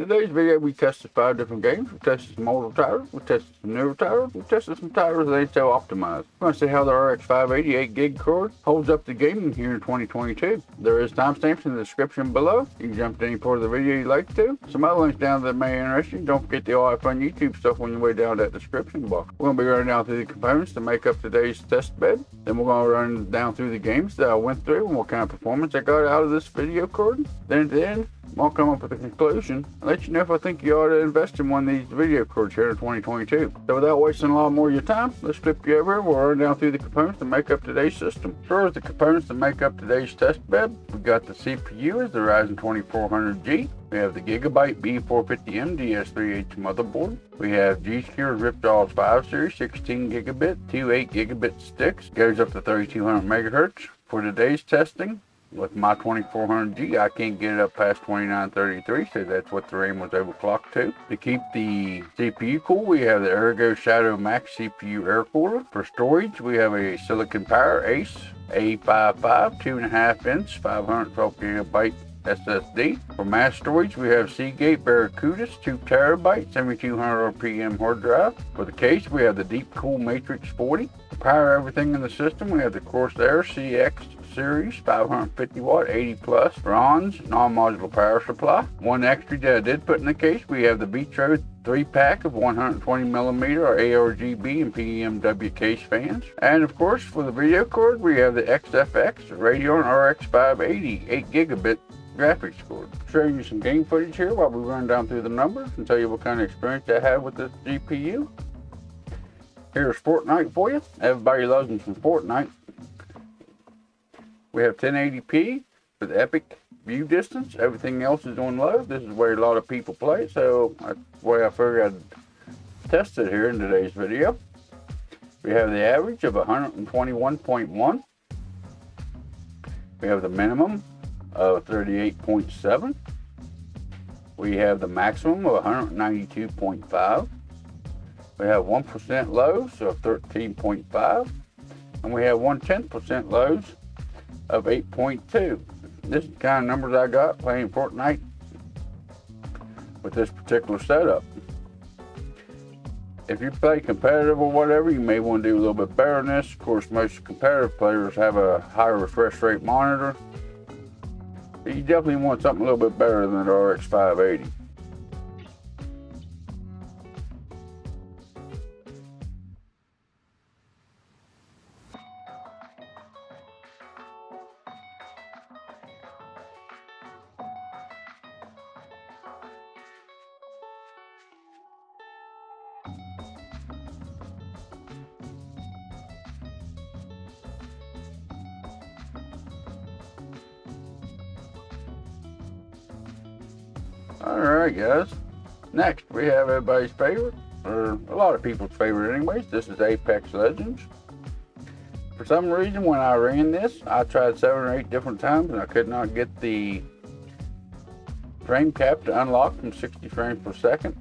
In today's video, we tested 5 different games. We tested some older titles, we tested some newer titles, we tested some titles that ain't so optimized. We're going to see how the RX 588 gig cord holds up to gaming here in 2022. There is timestamps in the description below. You can jump to any part of the video you like to. Some other links down that may interest you. Don't forget the all fun YouTube stuff on your way down that description box. We're going to be running down through the components to make up today's test bed. Then we're going to run down through the games that I went through and what kind of performance I got out of this video cord. Then at the end, I'll come up with a conclusion and let you know if I think you ought to invest in one of these video cords here in 2022. So without wasting a lot more of your time, let's flip you over. We'll run down through the components to make up today's system. As far as the components to make up today's test bed, we got the CPU as the Ryzen 2400G. We have the Gigabyte B450M DS3H motherboard. We have G-Secure Ripjaws 5 series 16 gigabit, two 8 gigabit sticks. Goes up to 3200 megahertz. For today's testing, with my 2400G, I can't get it up past 2933, so that's what the RAM was overclocked to. To keep the CPU cool, we have the Ergo Shadow Max CPU air cooler. For storage, we have a Silicon Power Ace A55 2.5 inch 512 gigabyte SSD. For mass storage, we have Seagate Barracudas 2 terabyte 7200 RPM hard drive. For the case, we have the Deep Cool Matrix 40. To power everything in the system, we have the Corsair CX series 550 watt 80 plus bronze non-modular power supply. One extra that I did put in the case, we have the Vitro 3-pack of 120 millimeter or ARGB and PEMW case fans. And of course, for the video cord, we have the XFX Radeon RX 580 8 gigabit graphics cord. Showing you some game footage here while we run down through the numbers and tell you what kind of experience I have with this GPU. Here's Fortnite for you. Everybody loves them some Fortnite. We have 1080p with epic view distance. Everything else is on low. This is where a lot of people play, so that's the way I figured I'd test it here in today's video. We have the average of 121.1. We have the minimum of 38.7. We have the maximum of 192.5. We have 1% lows of 13.5. And we have 1/10% lows of 8.2. This is the kind of numbers I got playing Fortnite with this particular setup. If you play competitive or whatever, you may want to do a little bit better than this. Of course, most competitive players have a higher refresh rate monitor. But you definitely want something a little bit better than the RX 580. Alright guys, next we have everybody's favorite, or a lot of people's favorite anyways. This is Apex Legends. For some reason when I ran this, I tried 7 or 8 different times and I could not get the frame cap to unlock from 60 frames per second.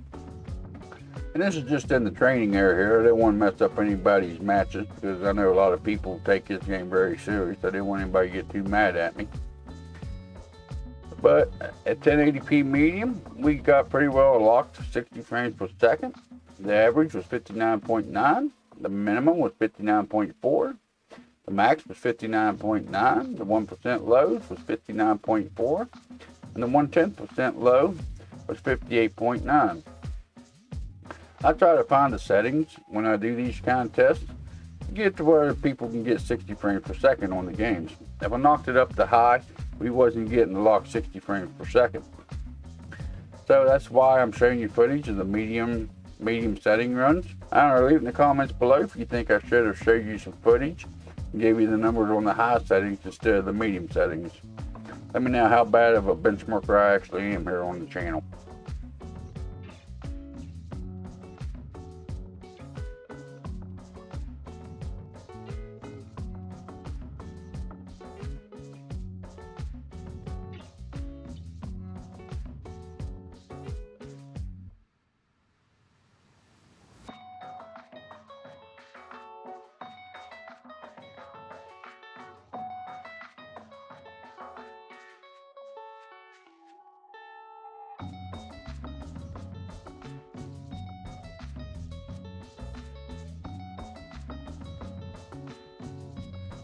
And this is just in the training area here. I didn't want to mess up anybody's matches because I know a lot of people take this game very serious. I didn't want anybody to get too mad at me. But at 1080p medium, we got pretty well locked to 60 frames per second. The average was 59.9. The minimum was 59.4. The max was 59.9. The 1% lows was 59.4. And the 1/10% low was 58.9. I try to find the settings when I do these kind of tests to get to where people can get 60 frames per second on the games. If I knocked it up to high, we wasn't getting the locked 60 frames per second. So that's why I'm showing you footage of the medium setting runs. I don't know, leave in the comments below if you think I should have showed you some footage and gave you the numbers on the high settings instead of the medium settings. Let me know how bad of a benchmarker I actually am here on the channel.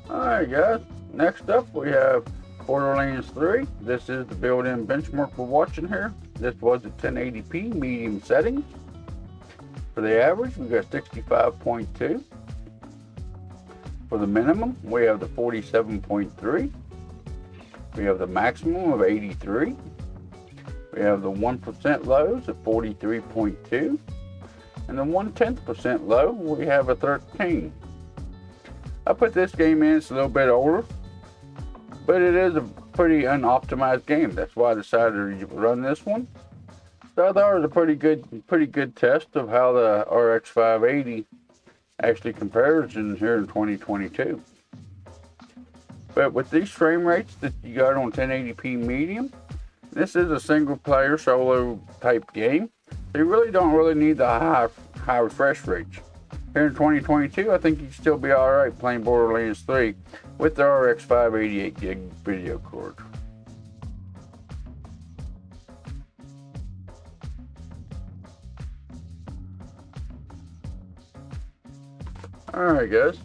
Alright guys, next up we have Borderlands 3. This is the built-in benchmark we're watching here. This was a 1080p medium settings. For the average, we got 65.2. For the minimum, we have the 47.3. We have the maximum of 83. We have the 1% lows at 43.2. And the 1/10% low, we have a 13. I put this game in, it's a little bit older, but it is a pretty unoptimized game. That's why I decided to run this one. So I thought it was a pretty good test of how the RX 580 actually compares in here in 2022. But with these frame rates that you got on 1080p medium, this is a single player solo type game. So you really don't need the high refresh rates. Here in 2022, I think you'd still be alright playing Borderlands 3 with the RX 588 gig video card. Alright guys,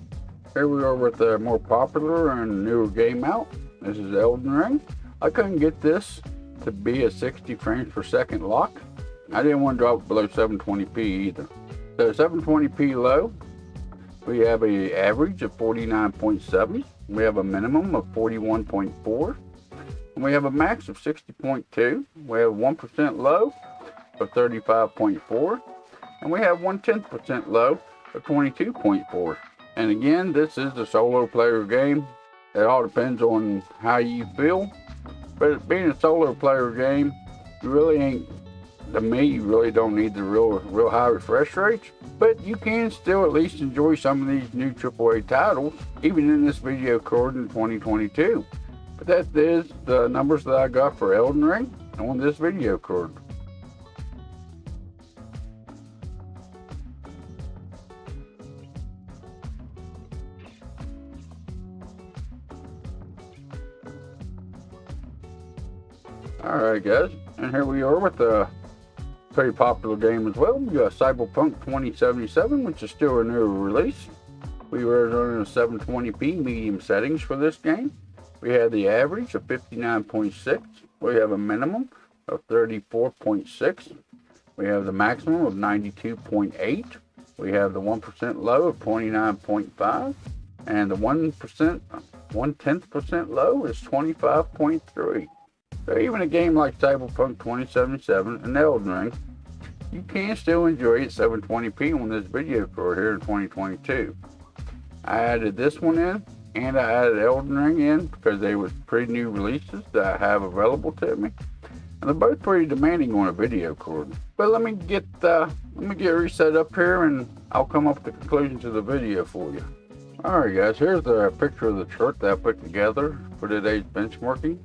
here we are with the more popular and newer game out. This is Elden Ring. I couldn't get this to be a 60 frames per second lock. I didn't want to drop it below 720p either. So 720p low, we have an average of 49.7. We have a minimum of 41.4. And we have a max of 60.2. We have 1% low of 35.4. And we have 1/10% low of 22.4. And again, this is a solo player game. It all depends on how you feel. But being a solo player game, you really ain't, to me, you really don't need the real high refresh rates. But you can still at least enjoy some of these new AAA titles, even in this video card in 2022. But that is the numbers that I got for Elden Ring on this video card. Alright guys, and here we are with a pretty popular game as well. We got Cyberpunk 2077, which is still a newer release. We were running a 720p medium settings for this game. We had the average of 59.6. We have a minimum of 34.6. We have the maximum of 92.8. We have the 1% low of 29.5. And the 1/10% low is 25.3. So even a game like Cyberpunk 2077 and Elden Ring, you can still enjoy it 720p on this video card here in 2022. I added this one in, and I added Elden Ring in because they were pretty new releases that I have available to me. And they're both pretty demanding on a video card. But let me get reset up here, and I'll come up with the conclusion to the video for you. Alright guys, here's the picture of the chart that I put together for today's benchmarking.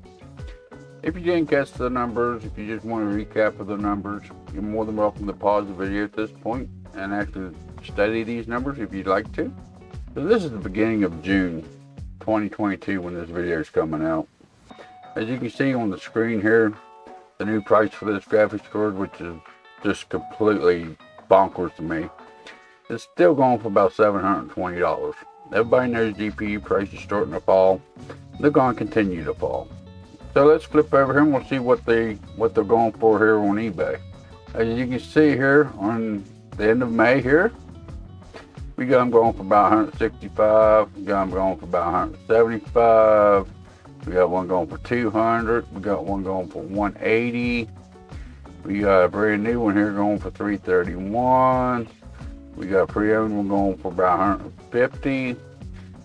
If you didn't catch the numbers, if you just want a recap of the numbers, you're more than welcome to pause the video at this point and actually study these numbers if you'd like to. So this is the beginning of June 2022 when this video is coming out. As you can see on the screen here, the new price for this graphics card, which is just completely bonkers to me, is still going for about $720. Everybody knows GPU prices starting to fall. They're going to continue to fall. So let's flip over here and we'll see what they're going for here on eBay. As you can see here on the end of May here, we got them going for about 165. We got them going for about 175. We got one going for 200. We got one going for 180. We got a brand new one here going for 331. We got a pre-owned one going for about 150.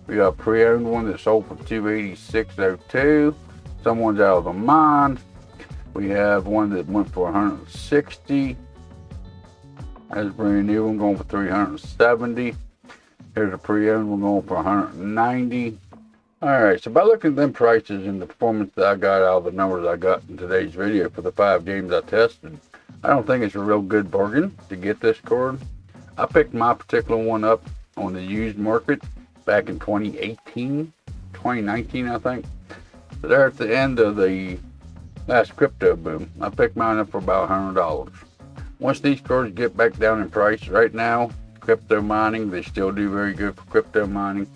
We got a pre-owned one that sold for 286.02. Someone's out of their mind. We have one that went for 160. There's a brand new one going for 370. Here's a pre-owned one going for 190. Alright, so by looking at them prices and the performance that I got out of the numbers I got in today's video for the 5 games I tested, I don't think it's a real good bargain to get this card. I picked my particular one up on the used market back in 2019 I think. So there at the end of the last crypto boom, I picked mine up for about $100. Once these cards get back down in price, right now, crypto mining, they still do very good for crypto mining.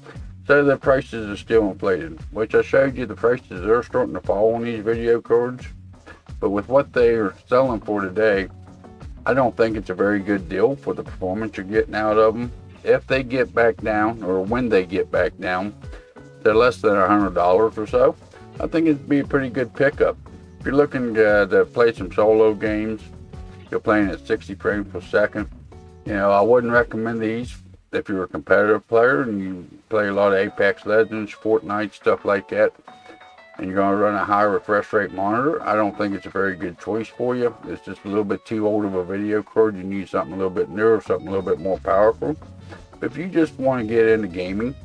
So the prices are still inflated, which I showed you the prices are starting to fall on these video cards. But with what they are selling for today, I don't think it's a very good deal for the performance you're getting out of them. If they get back down, or when they get back down, to less than $100 or so, I think it'd be a pretty good pickup. If you're looking to play some solo games, you're playing at 60 frames per second. You know, I wouldn't recommend these if you're a competitive player and you play a lot of Apex Legends, Fortnite, stuff like that, and you're going to run a high refresh rate monitor. I don't think it's a very good choice for you. It's just a little bit too old of a video card. You need something a little bit newer, something a little bit more powerful. But if you just want to get into gaming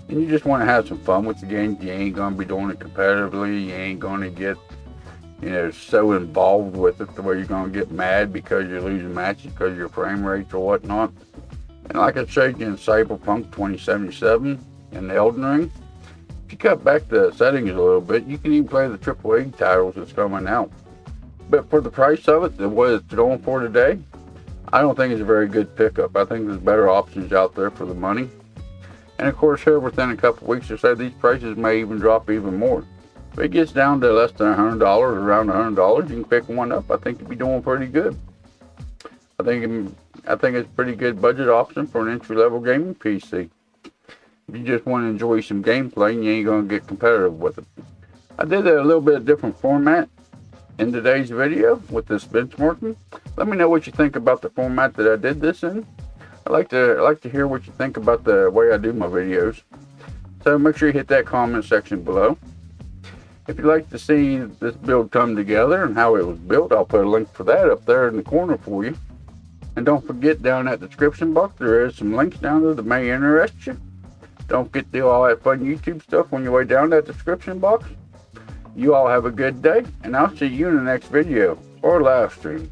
and you just want to have some fun with the game, you ain't going to be doing it competitively. You ain't going to get, you know, so involved with it the way you're going to get mad because you're losing matches because of your frame rates or whatnot. And like I showed you in Cyberpunk 2077 and Elden Ring, if you cut back the settings a little bit, you can even play the Techway titles that's coming out. But for the price of it, what it's going for today, I don't think it's a very good pickup. I think there's better options out there for the money. And of course, here within a couple weeks or so, these prices may even drop even more. If it gets down to less than $100, around $100, you can pick one up. I think you'd be doing pretty good. I think it's a pretty good budget option for an entry-level gaming PC. If you just want to enjoy some gameplay and you ain't going to get competitive with it. I did a little bit of different format in today's video with this benchmarking. Let me know what you think about the format that I did this in. I like to hear what you think about the way I do my videos. So make sure you hit that comment section below. If you'd like to see this build come together and how it was built, I'll put a link for that up there in the corner for you. And don't forget, down in that description box, there is some links down there that may interest you. Don't forget to do all that fun YouTube stuff on your way down that description box. You all have a good day, and I'll see you in the next video or live stream.